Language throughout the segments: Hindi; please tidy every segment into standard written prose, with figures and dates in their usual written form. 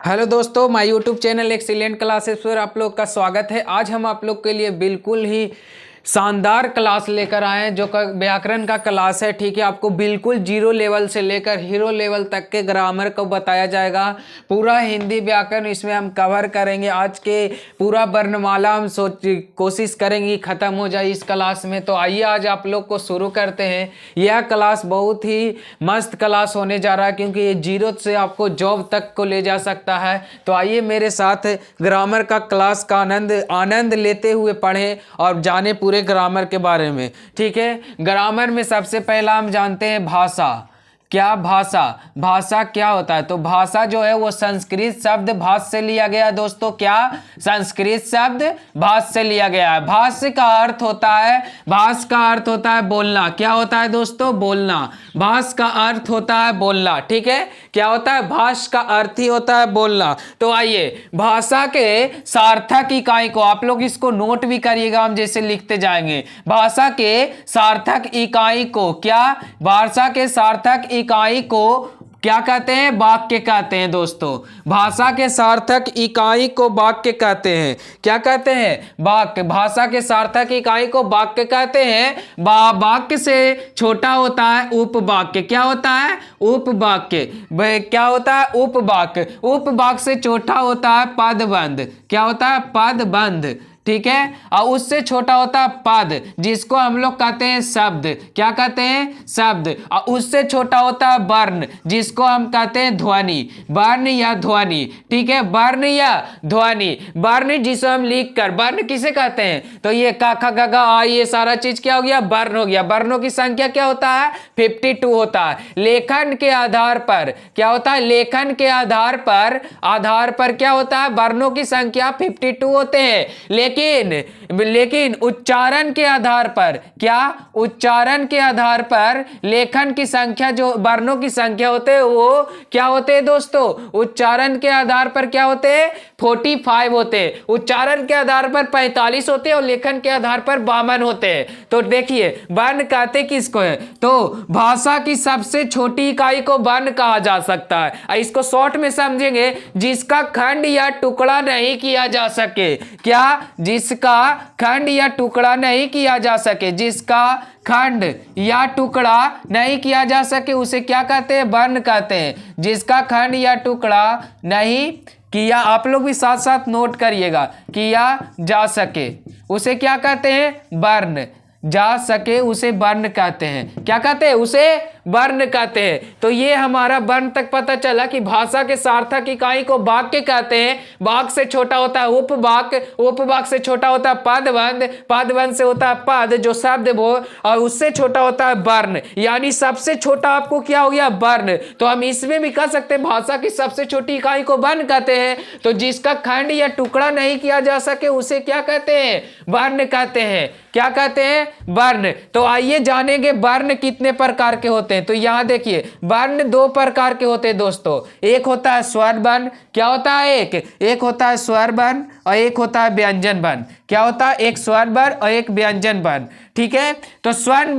हेलो दोस्तों, my YouTube channel excellent classes पर आप लोग का स्वागत है। आज हम आप लोग के लिए बिल्कुल ही शानदार क्लास लेकर आए हैं जो व्याकरण का क्लास है। ठीक है, आपको बिल्कुल जीरो लेवल से लेकर हीरो लेवल तक के ग्रामर को बताया जाएगा। पूरा हिंदी व्याकरण इसमें हम कवर करेंगे। आज के पूरा वर्णमाला हम कोशिश करेंगे ख़त्म हो जाए इस क्लास में। तो आइए आज आप लोग को शुरू करते हैं। यह क्लास बहुत ही मस्त क्लास होने जा रहा है क्योंकि ये जीरो से आपको जॉब तक को ले जा सकता है। तो आइए मेरे साथ ग्रामर का क्लास का आनंद लेते हुए पढ़ें और जाने पूरे ग्रामर के बारे में। ठीक है, ग्रामर में सबसे पहला हम जानते हैं भाषा। क्या भाषा? भाषा क्या होता है? तो भाषा जो है वो संस्कृत शब्द भाष से लिया गया है दोस्तों। क्या? संस्कृत शब्द भाष से लिया गया है। भाष का अर्थ होता है, भाष का अर्थ होता है बोलना। क्या होता है दोस्तों? बोलना। भाष का अर्थ होता है बोलना। ठीक है, क्या होता है? भाष का अर्थ ही होता है बोलना। तो आइए भाषा के सार्थक इकाई को आप लोग इसको नोट भी करिएगा, हम जैसे लिखते जाएंगे। भाषा के सार्थक इकाई को क्या? भाषा के सार्थक इकाई को क्या कहते हैं? वाक्य कहते हैं दोस्तों। भाषा के सार्थक इकाई को वाक्य कहते हैं। क्या कहते हैं? वाक्य। भाषा के सार्थक इकाई को वाक्य कहते हैं। वाक्य से छोटा होता है उपवाक्य। क्या होता है? उपवाक्य। क्या होता है? उपवाक्य। उपवाक्य से छोटा होता है पदबंध। क्या होता है? पदबंध। ठीक है, और उससे छोटा होता है पद, जिसको हम लोग कहते हैं शब्द। क्या कहते हैं? शब्द। और उससे छोटा होता है वर्ण, जिसको हम कहते हैं ध्वनि। वर्ण या ध्वनि। ठीक है, वर्ण या ध्वनि। वर्ण जिसे हम लिख कर, वर्ण किसे कहते हैं? तो ये का खा गा गा आ, ये सारा चीज क्या हो गया? वर्ण हो गया। वर्णों की संख्या क्या होता है? 52 होता है। लेखन के आधार पर क्या होता है? लेखन के आधार पर क्या होता है? वर्णों की संख्या 52 होते हैं। लेकिन उच्चारण के आधार पर क्या? उच्चारण के आधार पर लेखन की संख्या, जो वर्णों की संख्या होते हैं वो क्या होते हैं दोस्तों? उच्चारण के आधार पर क्या होते हैं? 45 होते हैं। उच्चारण के आधार पर 45 होते हैं और लेखन के आधार पर 52 होते हैं। तो देखिए वर्ण कहते किसको है? तो भाषा की सबसे छोटी इकाई को वर्ण कहा जा सकता है। इसको शॉर्ट में समझेंगे, जिसका खंड या टुकड़ा नहीं किया जा सके। क्या? जिसका खंड या टुकड़ा नहीं किया जा सके। जिसका खंड या टुकड़ा नहीं किया जा सके उसे क्या कहते हैं? वर्ण कहते हैं। जिसका खंड या टुकड़ा नहीं किया, आप लोग भी साथ साथ नोट करिएगा, किया जा सके उसे क्या कहते हैं? वर्ण। जा सके उसे वर्ण कहते हैं। क्या कहते हैं? उसे वर्ण कहते हैं। तो ये हमारा वर्ण तक पता चला कि भाषा के सार्थक इकाई को वाक्य कहते हैं। वाक्य से छोटा होता है उपवाक्य। उपवाक्य से छोटा होता है पदबंध। पदबंध से होता है पद, जो शब्द वो, और उससे छोटा होता है वर्ण। यानी सबसे छोटा आपको क्या हो गया? वर्ण। तो हम इसमें भी कह सकते हैं भाषा की सबसे छोटी इकाई को वर्ण कहते हैं। तो जिसका खंड या टुकड़ा नहीं किया जा सके उसे क्या कहते हैं? वर्ण कहते हैं। क्या कहते हैं? वर्ण। तो आइए जानेंगे वर्ण कितने प्रकार के होते हैं। तो यहां देखिए वर्ण 2 प्रकार के होते हैं दोस्तों। एक होता है स्वर वर्ण। क्या होता है? एक होता है स्वर वर्ण और एक होता है व्यंजन वर्ण। क्या होता है? एक स्वर वर्ण और एक व्यंजन वर्ण। ठीक है, तो स्वर्ण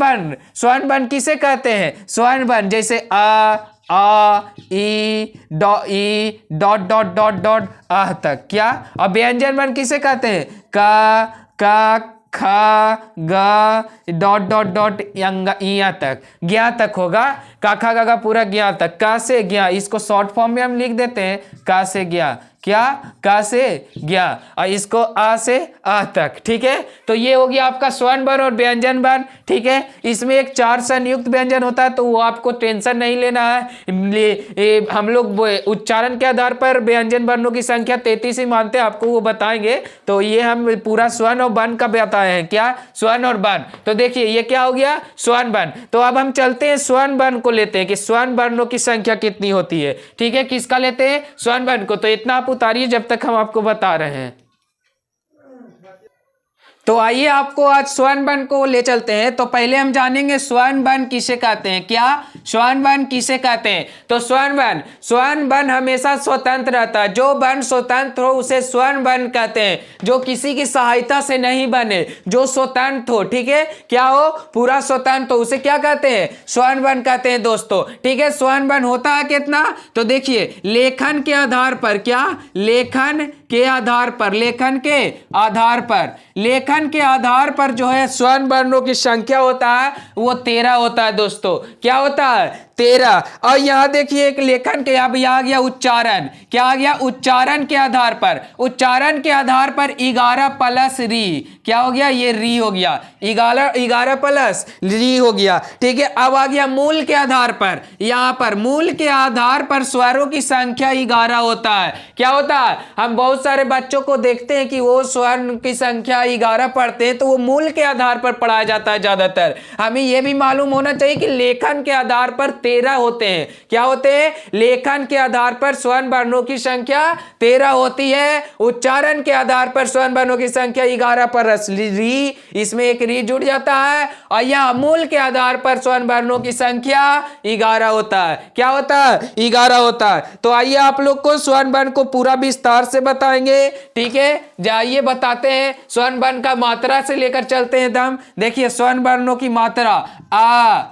वर्ण किसे कहते हैं? स्वर्ण वर्ण जैसे आ ई डॉट डॉट डॉट डॉट आह तक। क्या? और व्यंजन वर्ण किसे कहते हैं? का खा गा डॉट डॉट डॉट यहाँ तक, ज्ञा तक होगा। का खा गा पूरा ज्ञा तक। का से ज्ञा, इसको शॉर्ट फॉर्म में हम लिख देते हैं का से ज्ञा। क्या? का से ज्ञा, और इसको आ से आ तक। ठीक है, तो ये हो गया आपका स्वर्ण वर्ण और व्यंजन वर्ण। ठीक है, इसमें एक 4 संयुक्त व्यंजन होता है, तो वो आपको टेंशन नहीं लेना है। हम लोग उच्चारण के आधार पर व्यंजन वर्णों की संख्या 33 ही मानते हैं, आपको वो बताएंगे। तो ये हम पूरा स्वर्ण और वर्ण का बताए हैं। क्या? स्वर्ण और वर्ण। तो देखिए ये क्या हो गया? स्वर्ण वर्ण। तो अब हम चलते हैं स्वर्ण वर्ण को लेते हैं कि स्वर्ण वर्णों की संख्या कितनी होती है। ठीक है, किसका लेते हैं? स्वर्ण वर्ण को। तो इतना आप उतारिए जब तक हम आपको बता रहे हैं। तो आइए आपको आज स्वर्ण बन को ले चलते हैं। तो पहले हम जानेंगे स्वर्ण बन किसे कहते हैं। क्या स्वर्ण बन किसे कहते हैं? तो स्वर्ण बन हमेशा स्वतंत्र रहता है। जो बन स्वतंत्र हो उसे स्वर्ण बन कहते हैं। जो किसी की सहायता से नहीं बने, जो स्वतंत्र हो, ठीक है, क्या हो, पूरा स्वतंत्र हो, उसे क्या कहते हैं? स्वर्ण बन कहते हैं दोस्तों। ठीक है, स्वर्ण बन होता है कितना? तो देखिए लेखन के आधार पर, क्या लेखन के आधार पर, लेखन के आधार पर, लेखन के आधार पर जो है स्वर्ण वर्णों की संख्या होता है वो 13 होता है दोस्तों। क्या होता है? 13। और यहां देखिए एक लेखन के, अब यहां आ गया उच्चारण। क्या आ गया? उच्चारण के आधार पर, उच्चारण के आधार पर 11 प्लस री, क्या हो गया? ये री हो गया, 11 प्लस री हो गया। ठीक है, अब आ गया मूल के आधार पर। यहां पर मूल के आधार पर स्वरों की संख्या 11 होता है। क्या होता है? हम बहुत सारे बच्चों को देखते हैं कि वो स्वर्ण की संख्या 11 पढ़ते हैं, तो वो मूल के आधार पर पढ़ाया जाता है ज्यादातर। हमें यह भी मालूम होना चाहिए कि लेखन के आधार पर 13 होते हैं। क्या होते हैं? लेखन के आधार पर स्वर्ण वर्णों की संख्या 13 होती है। उच्चारण के आधार पर स्वर्ण वर्णों की संख्या 11 पर री, इसमें एक री जुड़ जाता है। और यहां मूल के आधार पर स्वर्ण वर्णों की संख्या 11 होता है। क्या होता है? 11 होता है। तो आइए आप लोग को स्वर्ण वर्ण को पूरा विस्तार से बताएंगे। ठीक है, जाइए बताते हैं। स्वर्ण वर्ण का मात्रा से लेकर चलते हैं दम। देखिए स्वर्ण वर्णों की मात्रा, आ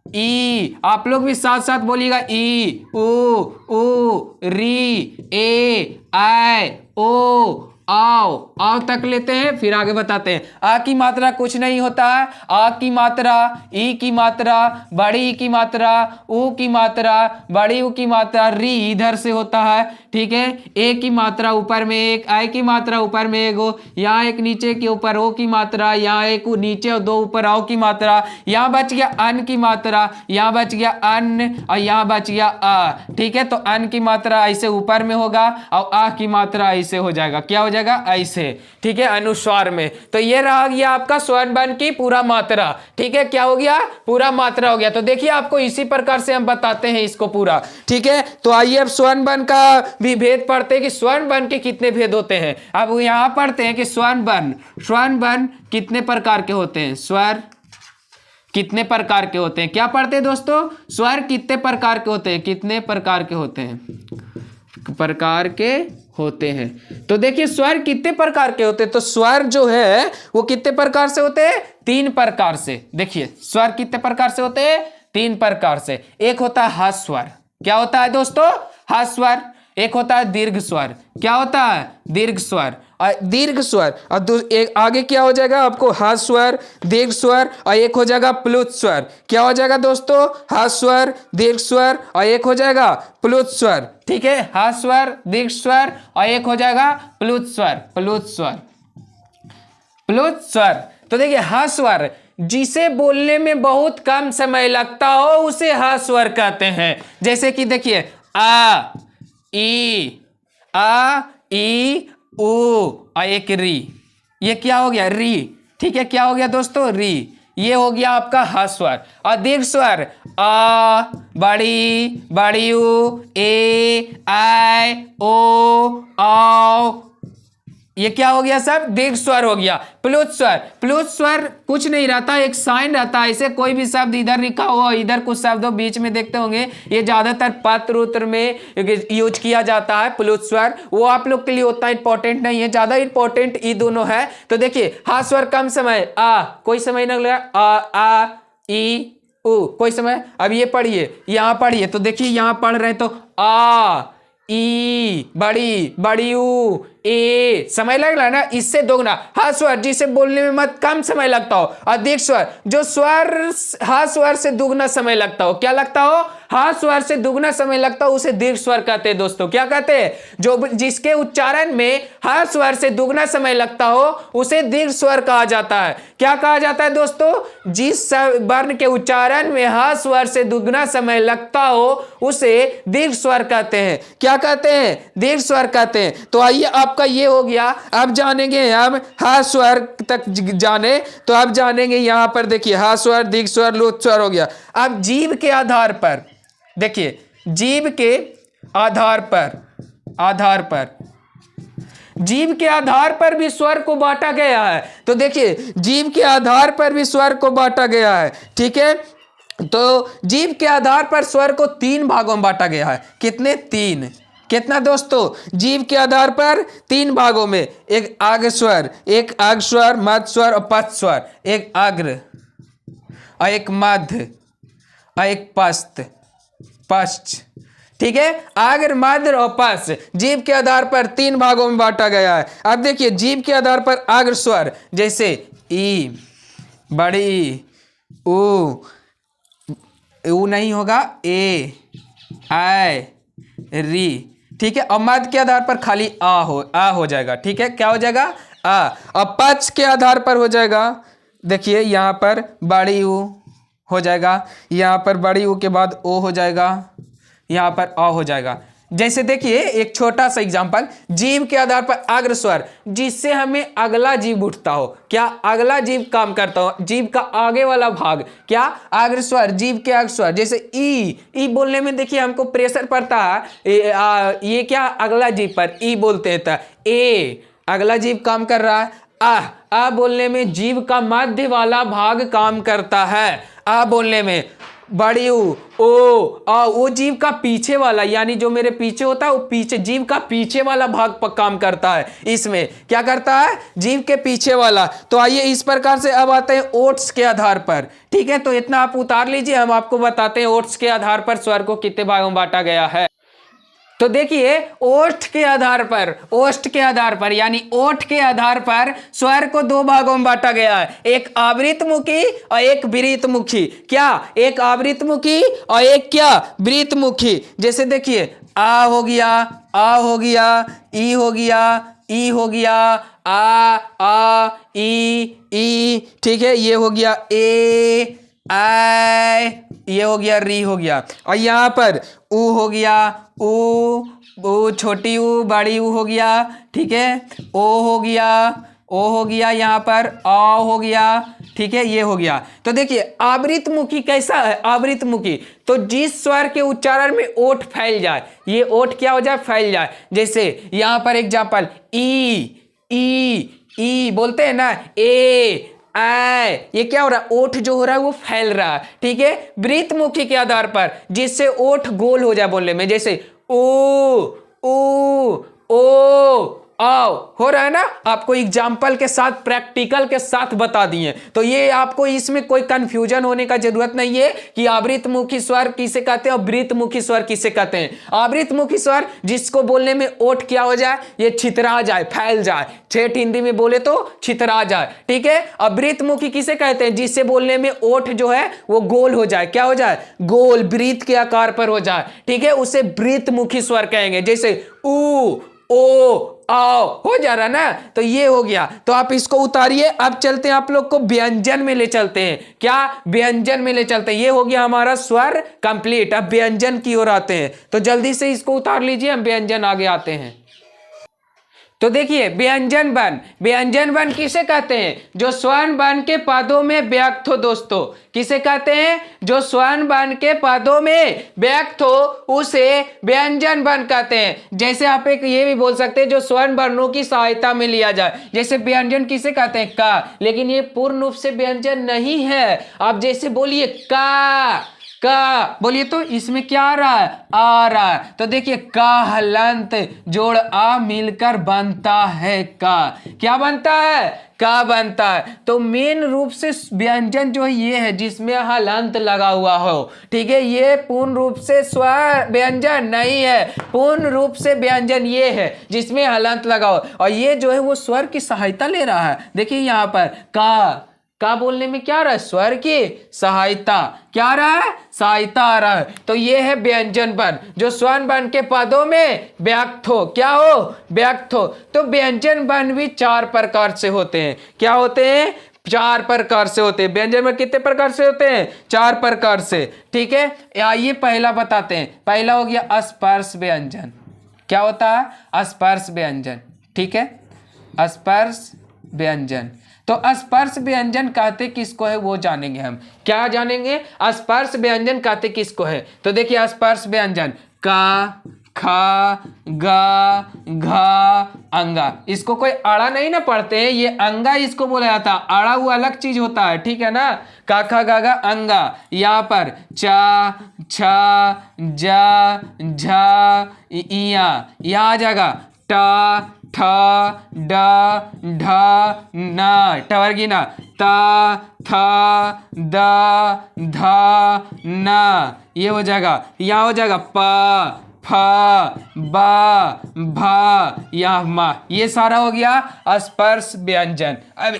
ई, आप लोग भी साथ साथ बोलिएगा, ई उ री ए आई ओ आओ तक लेते हैं, फिर आगे बताते हैं। आ की मात्रा कुछ नहीं होता है। आ की मात्रा, ई की मात्रा, बड़ी ई की मात्रा, ऊ की मात्रा, बड़ी ऊ की मात्रा, री इधर से होता है। ठीक है, ए की मात्रा ऊपर में एक, आई की मात्रा ऊपर में एक, यहाँ एक नीचे के ऊपर ओ की मात्रा, यहाँ एक नीचे और दो ऊपर आओ की मात्रा, यहाँ बच गया अन की मात्रा, यहाँ बच गया अन और यहाँ बच गया आ। ठीक है, तो अन की मात्रा ऐसे ऊपर में होगा और आ की मात्रा ऐसे हो जाएगा। क्या हो जाएगा? ऐसे। ठीक है, अनुस्वार में। तो ये रहा गया आपका स्वर्ण वर्ण की पूरा मात्रा। ठीक है, क्या हो गया? पूरा मात्रा हो गया। तो देखिए आपको इसी प्रकार से हम बताते हैं इसको पूरा। ठीक है, तो आइए अब स्वर्ण वर्ण का भी भेद पढ़ते हैं कि स्वर्ण वर्ण के कितने भेद होते हैं। अब यहां पढ़ते हैं कि स्वर्ण वर्ण कितने प्रकार के होते हैं। स्वर कितने प्रकार के होते हैं? क्या पढ़ते हैं दोस्तों? स्वर कितने प्रकार के होते हैं? कितने प्रकार के होते हैं? प्रकार के होते हैं। तो देखिए स्वर कितने प्रकार के होते हैं। तो स्वर जो है वो कितने प्रकार से होते हैं? 3 प्रकार से। देखिए स्वर कितने प्रकार से होते हैं? 3 प्रकार से। एक होता है हास स्वर। क्या होता है दोस्तों? हास स्वर। एक होता है दीर्घ स्वर। क्या होता है? दीर्घ स्वर। दीर्घ स्वर और एक आगे क्या हो जाएगा आपको? हास स्वर, दीर्घ स्वर और एक हो जाएगा प्लुत स्वर। क्या हो जाएगा दोस्तों? हास स्वर, दीर्घ स्वर और एक हो जाएगा प्लुत स्वर। ठीक है, हास स्वर, दीर्घ स्वर और एक हो जाएगा प्लुत स्वर। प्लुत स्वर, प्लुत स्वर। तो देखिए हास स्वर जिसे बोलने में बहुत कम समय लगता हो उसे हास स्वर कहते हैं। जैसे कि देखिए आ ई ऊ और एक री, ये क्या हो गया? री। ठीक है, क्या हो गया दोस्तों? री। ये हो गया आपका हास स्वर। और दीर्घ स्वर आ, बड़ी ऊ, ए आई ओ आओ, ये क्या हो गया? सब दीर्घ स्वर हो गया। प्लुत स्वर, प्लुत स्वर कुछ नहीं रहता, एक साइन रहता है। ऐसे कोई भी शब्द इधर लिखा हुआ, इधर कुछ शब्द बीच में देखते होंगे, ये ज्यादातर पत्र उत्तर में यूज किया जाता है। प्लुत स्वर वो आप लोग के लिए उतना इंपॉर्टेंट नहीं है, ज्यादा इंपॉर्टेंट ये दोनों है। तो देखिए हास स्वर कम समय, आ कोई समय नहीं लगा, आ ई ऊ कोई समय। अब ये पढ़िए, यहाँ पढ़िए, तो देखिए यहाँ पढ़ रहे हैं तो आ ई बड़ी ऊ ए, समय लग रहा है ना, इससे दोगुना। हास स्वर जिसे बोलने में मत कम समय लगता हो। और दीर्घ स्वर जो स्वर हास स्वर से दुगना समय लगता हो। क्या लगता हो? हास स्वर से दुगना समय लगता हो उसे दीर्घ स्वर कहते हैं दोस्तों। क्या कहते हैं? जो जिसके उच्चारण में हास स्वर से दुगना समय लगता हो उसे दीर्घ स्वर कहा जाता है। क्या कहा जाता है दोस्तों? जिस वर्ण के उच्चारण में हास स्वर से दुगना समय लगता हो उसे दीर्घ स्वर कहते हैं। क्या कहते हैं? दीर्घ स्वर कहते हैं। तो आइए आपका ये हो गया। अब जानेंगे हम हास स्वर तक जाने, तो अब जानेंगे यहां पर देखिए हास स्वर, दीर्घ स्वर, लुत स्वर हो गया। अब जीव के आधार पर देखिए, जीव के आधार पर जीभ के आधार पर भी स्वर को बांटा गया है। तो देखिए जीभ के आधार पर भी स्वर को बांटा गया है, ठीक है। तो जीभ के आधार पर स्वर को 3 भागों में बांटा गया है। कितने? 3। कितना दोस्तों? जीभ के आधार पर 3 भागों में, एक आग्र स्वर, एक अग्र स्वर, मध्य स्वर और पश्च स्वर। एक अग्र और एक मध्य और एक पश्च, ठीक है। अग्र, मध्य और पश्च जीभ के आधार पर 3 भागों में बांटा गया है। अब देखिए जीभ के आधार पर अग्र स्वर जैसे ई, बड़ी ऊ नहीं होगा, ए, आय, री, ठीक है। और मध्य के आधार पर खाली आ हो जाएगा, ठीक है। क्या हो जाएगा? आ। और पश्च के आधार पर हो जाएगा, देखिए यहाँ पर बड़ी ऊ हो जाएगा, यहाँ पर बड़ी ऊ के बाद ओ हो जाएगा, यहाँ पर आ हो जाएगा। जैसे देखिए एक छोटा सा एग्जांपल, जीभ के आधार पर अग्र स्वर जिससे हमें अगला जीभ उठता हो, क्या अगला जीभ काम करता हो, जीभ का आगे वाला भाग, क्या अग्र स्वर, जीभ के अग्र स्वर। जैसे ई बोलने में देखिए हमको प्रेशर पड़ता है, ये क्या अगला जीभ पर ई बोलते हैं, तो ए अगला जीभ काम कर रहा है। आ बोलने में जीभ का मध्य वाला भाग काम करता है। आ बोलने में बड़ी ओ जीभ का पीछे वाला, यानी जो मेरे पीछे होता है वो पीछे, जीभ का पीछे वाला भाग पर काम करता है। इसमें क्या करता है? जीभ के पीछे वाला। तो आइए इस प्रकार से अब आते हैं ओट्स के आधार पर, ठीक है। तो इतना आप उतार लीजिए, हम आपको बताते हैं ओट्स के आधार पर स्वर को कितने भागों में बांटा गया है। तो देखिए ओष्ठ के आधार पर यानी ओठ के आधार पर स्वर को 2 भागों में बांटा गया है, एक आवृतमुखी और एक विरितमुखी। क्या? एक आवृतमुखी और एक क्या? विरितमुखी। जैसे देखिए आ हो गया, ई हो गया, आ ई, ठीक है। ये हो गया ए, आय, ये हो गया, री हो गया। और यहाँ पर ऊ हो गया, ऊ छोटी ऊ, बड़ी ऊ हो गया, ठीक है। ओ हो गया, यहाँ पर आ हो गया, ठीक है। ये हो गया। तो देखिए आवृतमुखी कैसा है? आवृतमुखी तो जिस स्वर के उच्चारण में ओठ फैल जाए, ये ओठ क्या हो जाए? फैल जाए। जैसे यहाँ पर एग्जाम्पल ई बोलते हैं ना, ए, आय, ये क्या हो रहा है? ओठ जो हो रहा है वो फैल रहा है, ठीक है। वृत्तमुखी के आधार पर जिससे ओठ गोल हो जाए बोलने में, जैसे ओ आओ हो रहा है ना। आपको एग्जाम्पल के साथ, प्रैक्टिकल के साथ बता दिए, तो ये आपको इसमें कोई कंफ्यूजन होने का जरूरत नहीं है कि आवृतमुखी स्वर किसे कहते हैं और वृत्तमुखी स्वर किसे कहते हैं। आवृतमुखी स्वर जिसको बोलने में ओठ क्या हो जाए? ये छितरा जाए, फैल जाए, ठेठ हिंदी में बोले तो छितरा जाए, ठीक है। और वृत्तमुखी किसे कहते हैं? जिससे बोलने में ओठ जो है वो गोल हो जाए, क्या हो जाए? गोल, वृत्त के आकार पर हो जाए, ठीक है। उसे वृत्तमुखी स्वर कहेंगे। जैसे ओ आओ हो जा रहा ना। तो ये हो गया। तो आप इसको उतारिए। अब चलते हैं आप लोग को व्यंजन में ले चलते हैं। क्या? व्यंजन में ले चलते हैं। ये हो गया हमारा स्वर कंप्लीट। अब व्यंजन की ओर आते हैं, तो जल्दी से इसको उतार लीजिए, हम व्यंजन आगे आते हैं। तो देखिए व्यंजन वर्ण किसे कहते हैं? जो स्वर्ण वर्ण के पदों में व्यक्त हो। दोस्तों किसे कहते हैं? जो स्वर्ण वर्ण के पदों में व्यक्त हो उसे व्यंजन वर्ण कहते हैं। जैसे आप एक ये भी बोल सकते हैं जो स्वर्ण वर्णों की सहायता में लिया जाए। जैसे व्यंजन किसे कहते हैं? का। लेकिन ये पूर्ण रूप से व्यंजन नहीं है। आप जैसे बोलिए का बोलिए तो इसमें क्या आ रहा है? आ रहा है। तो देखिए का हलंत जोड़ आ मिलकर बनता है का। क्या बनता है? का बनता है। तो मेन रूप से व्यंजन जो है ये है जिसमें हलंत लगा हुआ हो, ठीक है। ये पूर्ण रूप से स्वर व्यंजन नहीं है। पूर्ण रूप से व्यंजन ये है जिसमें हलंत लगा हो, और ये जो है वो स्वर की सहायता ले रहा है। देखिए यहाँ पर का बोलने में क्या आ रहा है? स्वर की सहायता। क्या आ रहा है? सहायता आ रहा है। तो ये है व्यंजन वर्ण जो स्वर्ण वर्ण के पदों में व्यक्त हो। क्या हो? व्यक्त हो। तो व्यंजन वर्ण भी 4 प्रकार से होते हैं। क्या होते हैं? 4 प्रकार से होते हैं। व्यंजन वर्ण कितने प्रकार से होते हैं? 4 प्रकार से, ठीक है। आइए पहला बताते हैं। पहला हो गया स्पर्श व्यंजन। क्या होता है? स्पर्श व्यंजन, ठीक है। स्पर्श व्यंजन। तो स्पर्श व्यंजन कहते किसको है वो जानेंगे हम। क्या जानेंगे? स्पर्श व्यंजन कहते किसको है? तो देखिए स्पर्श व्यंजन का, खा गा घा अंगा। इसको कोई अड़ा नहीं ना पढ़ते हैं, ये अंगा इसको बोला जाता है, अड़ा हुआ अलग चीज होता है, ठीक है ना। का खा गा गा अंगा। यहाँ पर चा छा जा झा इया, यहाँ आ जाएगा टा ठा डा ढा ना, टवर्गी ना, ता था दा धा ना, ये हो जाएगा। यहाँ हो जाएगा पा फा बा भा या मा, ये सारा हो गया स्पर्श व्यंजन। अब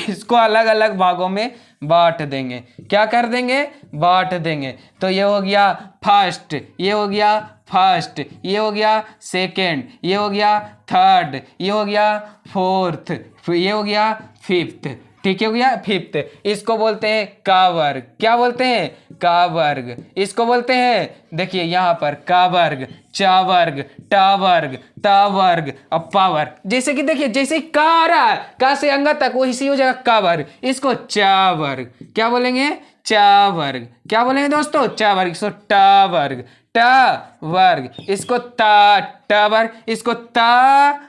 इसको अलग अलग भागों में बांट देंगे। क्या कर देंगे? बांट देंगे। तो ये हो गया फर्स्ट, ये हो गया फर्स्ट, ये हो गया सेकंड, ये हो गया थर्ड, ये हो गया फोर्थ, ये हो गया फिफ्थ, ठीक है, हो गया फिफ्थ। इसको बोलते हैं का वर्ग। क्या बोलते हैं? का वर्ग। इसको बोलते हैं, देखिए यहाँ पर का वर्ग, चा वर्ग, टा वर्ग, ता वर्ग, अब पा वर्ग। जैसे कि देखिए, जैसे का आ रहा है, का से अंगा तक, वो इसी हो जाएगा का वर्ग। इसको चा वर्ग। क्या बोलेंगे? चा वर्ग। क्या बोलेंगे दोस्तों? चा वर्ग। इसको टा वर्ग, टा वर्ग। इसको ता टा वर्ग। इसको ता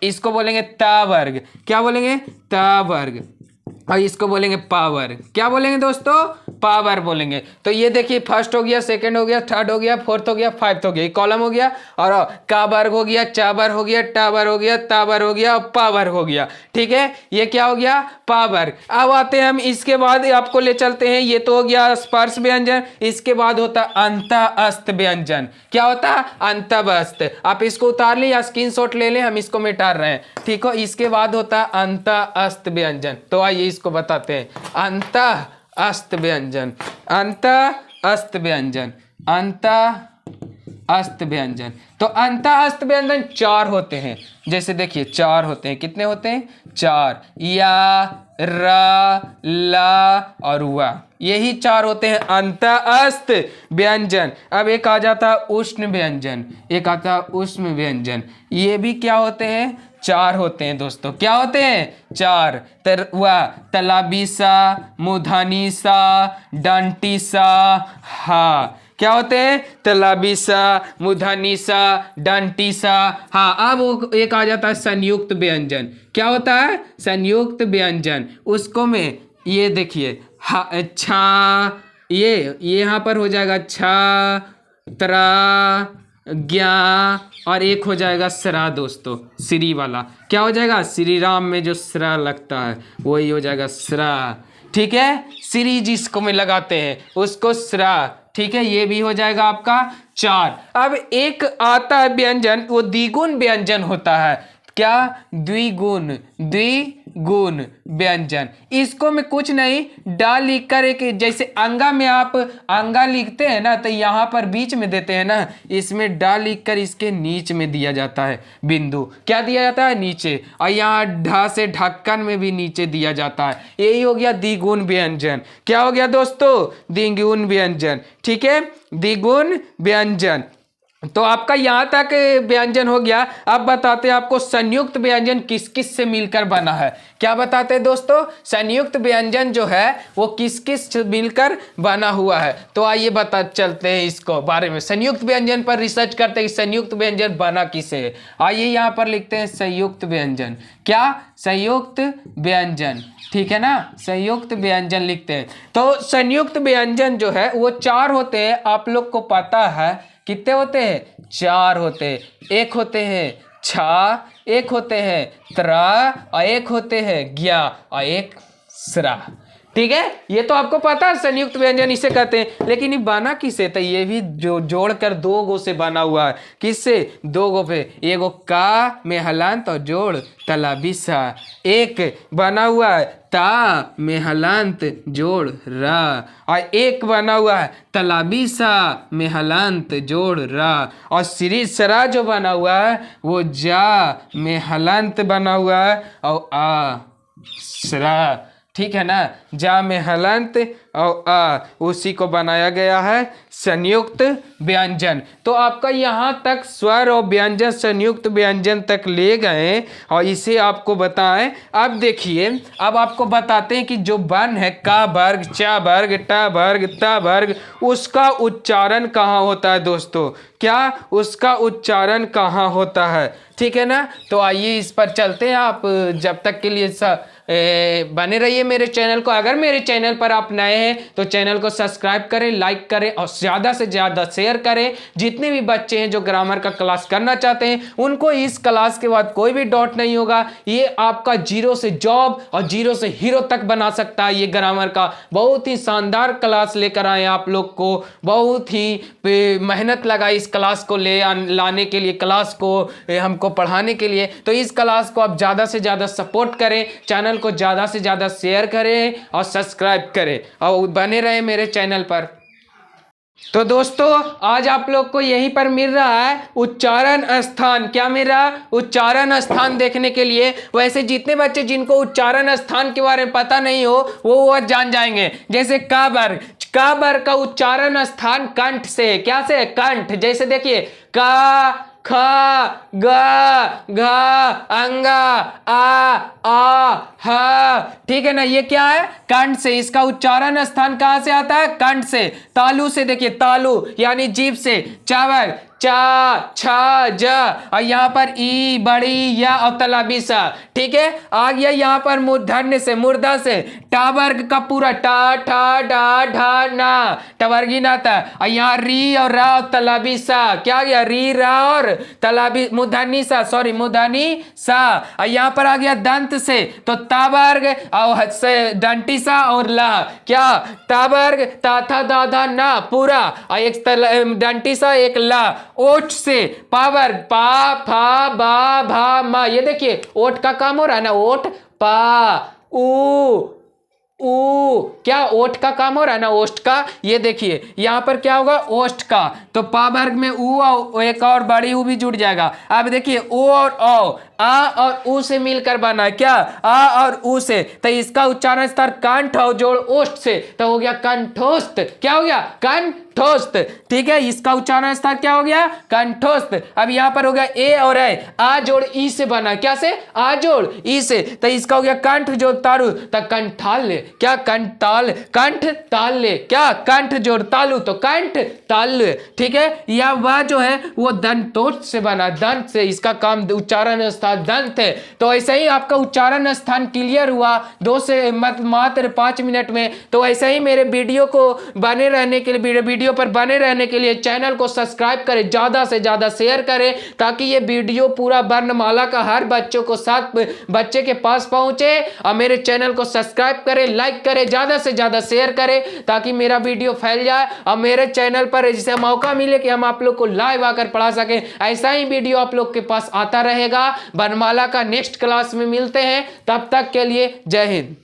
इसको बोलेंगे ता वर्ग। क्या बोलेंगे? ता वर्ग। और इसको बोलेंगे पावर। क्या बोलेंगे दोस्तों? पावर बोलेंगे। तो ये देखिए, फर्स्ट हो गया, सेकंड हो गया, थर्ड हो गया, फोर्थ हो गया, फाइव्थ हो गया, ये कॉलम हो गया। और का वर्ग हो गया, चा वर्ग हो गया, टा वर्ग हो गया, ता वर्ग हो गया, और पावर हो गया, ठीक है। ये क्या हो गया? पावर। अब आते हैं हम, इसके बाद आपको ले चलते हैं, ये तो हो गया स्पर्श व्यंजन। इसके बाद होता है अंतःस्थ व्यंजन। क्या होता है? अंतःस्थ। आप इसको उतार ले या स्क्रीनशॉट ले लें, हम इसको मिटा रहे हैं, ठीक हो। इसके बाद होता है अंतःस्थ व्यंजन। तो आइए इसको बताते हैं। अंतःस्थ व्यंजन, अंतःस्थ व्यंजन, अंतःस्थ व्यंजन। तो अंतःस्थ व्यंजन चार होते हैं। जैसे देखिए, चार होते हैं। कितने होते हैं? चार। या, रा, ला और वा, यही चार होते हैं अंतःस्थ व्यंजन। अब एक आ जाता है उष्ण व्यंजन, एक आता है उष्ण व्यंजन। ये भी क्या होते हैं? चार होते हैं दोस्तों। क्या होते हैं? चार। तलाबीसा, मूर्धनिसा, दंतिसा, हा। क्या होते हैं? तलाबीसा, मूर्धनिसा, दंतिसा, हा। अब एक आ जाता है संयुक्त व्यंजन। क्या होता है? संयुक्त व्यंजन। उसको में ये देखिए, छा, ये यहाँ पर हो जाएगा छा, त्रा, ज्ञा, और एक हो जाएगा सरा दोस्तों, श्री वाला। क्या हो जाएगा? श्री राम में जो सरा लगता है वही हो जाएगा सरा, ठीक है। श्री जिसको में लगाते हैं उसको सरा, ठीक है। ये भी हो जाएगा आपका चार। अब एक आता है व्यंजन, वो द्विगुण व्यंजन होता है। क्या? द्विगुण, द्विगुण व्यंजन। इसको में कुछ नहीं, डा लिख कर, एक जैसे अंगा में आप अंगा लिखते हैं ना, तो यहाँ पर बीच में देते हैं ना, इसमें डा लिख कर इसके नीच में दिया जाता है बिंदु। क्या दिया जाता है? नीचे। और यहाँ ढा से ढक्कन में भी नीचे दिया जाता है। यही हो गया द्विगुण व्यंजन। क्या हो गया दोस्तों? द्विगुण व्यंजन, ठीक है, द्विगुण व्यंजन। तो आपका यहाँ तक व्यंजन हो गया। अब बताते हैं आपको संयुक्त व्यंजन किस किस से मिलकर बना है। क्या बताते हैं दोस्तों? संयुक्त व्यंजन जो है वो किस किस से मिलकर बना हुआ है। तो आइए बता चलते हैं इसको बारे में। संयुक्त व्यंजन पर रिसर्च करते हैं कि संयुक्त व्यंजन बना किससे है। आइए यहाँ पर लिखते हैं संयुक्त व्यंजन। क्या? संयुक्त व्यंजन, ठीक है ना। संयुक्त व्यंजन लिखते हैं। तो संयुक्त व्यंजन जो है वो चार होते हैं। आप लोग को पता है कितने होते हैं? चार होते हैं। एक होते हैं छा, एक होते हैं त्रा, और एक होते हैं ज्ञा, और एक सरा, ठीक है। ये तो आपको पता है संयुक्त व्यंजन इसे कहते हैं। लेकिन ये बना किससे? तो ये भी जो जोड़कर दो गो से बना हुआ है। किससे? दो गो पे, एगो का में हलांत और जोड़ तलाबिसा, एक बना हुआ है ता में हलांत जोड़ रा, और एक बना हुआ है तलाबिसा में हलांत जोड़ रा, और श्री सरा जो बना हुआ है वो जा में हलांत बना हुआ है और आ सरा, ठीक है ना, जा में हलंत और आ, उसी को बनाया गया है संयुक्त व्यंजन। तो आपका यहाँ तक स्वर और व्यंजन संयुक्त व्यंजन तक ले गए और इसे आपको बताएं। अब देखिए, अब आपको बताते हैं कि जो वर्ण है का वर्ग, चा वर्ग, टा वर्ग, ता वर्ग, उसका उच्चारण कहाँ होता है दोस्तों, क्या उसका उच्चारण कहाँ होता है, ठीक है ना। तो आइए इस पर चलते हैं। आप जब तक के लिए बने रहिए मेरे चैनल को। अगर मेरे चैनल पर आप नए हैं तो चैनल को सब्सक्राइब करें, लाइक करें और ज़्यादा से ज़्यादा शेयर करें। जितने भी बच्चे हैं जो ग्रामर का क्लास करना चाहते हैं उनको इस क्लास के बाद कोई भी डाउट नहीं होगा। ये आपका जीरो से जॉब और जीरो से हीरो तक बना सकता है। ये ग्रामर का बहुत ही शानदार क्लास लेकर आए आप लोग को, बहुत ही मेहनत लगाई इस क्लास को लाने के लिए, क्लास को हमको पढ़ाने के लिए। तो इस क्लास को आप ज़्यादा से ज़्यादा सपोर्ट करें, चैनल को ज़्यादा से ज़्यादा शेयर करें और सब्सक्राइब करें और बने रहें मेरे चैनल पर। तो दोस्तों आज आप लोग को यहीं पर मिल रहा है उच्चारण स्थान। क्या मिल रहा है? उच्चारण स्थान देखने के लिए। वैसे जितने बच्चे जिनको उच्चारण स्थान के बारे में पता नहीं हो वो जान जाएंगे। जैसे का वर्ग, का वर्ग का उच्चारण स्थान कंठ से है। क्या से? कंठ। जैसे देखिए का, ख, ग, घ, अंगा, आ, ह, ठीक है ना, ये क्या है? कंठ से। इसका उच्चारण स्थान कहां से आता है? कंठ से। तालु से, देखिए तालु यानी जीभ से। चावर, चा, छा, ज और यहाँ पर ई, बड़ी, या और तलाबी सा, ठीक है। आ गया यहाँ पर मूर्धन्य से, मूर्धा से। टा वर्ग का पूरा टा, ठा, डा, ढा, ना, टवर्गी ना था। और यहाँ री और रा और तलाबी सा। क्या गया? री, रा और तलाबी, मूर्धनी सा, सॉरी मूर्धनी सा। और यहाँ पर आ गया दंत से, तो ता वर्ग और से डंटी सा और ला। क्या? ता वर्ग, ता था दा धा ना पूरा और एक डंटी सा एक ला। ओठ से पावर, पा, फा, बा, भा, मा। ये देखिए ओठ का काम हो रहा है ना, ओठ, पा, ऊ, क्या ओठ का काम हो रहा है ना, ओष्ठ का। ये देखिए यहाँ पर क्या होगा? ओष्ठ का। तो पा वर्ग में ऊ और एक और बड़ी ऊ भी जुड़ जाएगा। अब देखिए ओ और औ, आ और ऊ से मिलकर बना है। क्या? आ और ऊ से। तो इसका उच्चारण स्तर कंठ और जोड़ ओष्ठ से, तो हो गया कंठोस्त। क्या हो गया? कंठोस्त, ठीक है। इसका उच्चारण स्तर क्या हो गया? कंठोस्त। अब यहाँ पर हो गया ए और ए, आ जोड़ ई से बना। क्या से? आ जोड़ ई से। तो इसका हो गया कंठ जोड़ तालु, तो कंठाल्य। क्या? कंठाल, कंठ ताल्य। क्या? कंठ जोड़ तालु तो कंठ ताल्य, ठीक है। या वह जो है वो दंतोष्ठ से बना, दंत से। इसका काम उच्चारण स्थान दंत है। तो ऐसे ही आपका उच्चारण स्थान क्लियर हुआ 2 से मात्र 5 मिनट में। तो ऐसे ही मेरे वीडियो को बने रहने के लिए, वीडियो पर बने रहने के लिए चैनल को सब्सक्राइब करें, ज़्यादा से ज़्यादा शेयर करें ताकि ये वीडियो पूरा वर्णमाला का हर बच्चों को साथ बच्चे के पास पहुंचे। और मेरे चैनल को सब्सक्राइब करें, लाइक करें, ज़्यादा से ज़्यादा शेयर करें ताकि मेरा वीडियो फैल जाए और मेरे चैनल पर जिसे मौका मिले कि हम आप लोग को लाइव आकर पढ़ा सकें। ऐसा ही वीडियो आप लोग के पास आता रहेगा। वर्णमाला का नेक्स्ट क्लास में मिलते हैं, तब तक के लिए जय हिंद।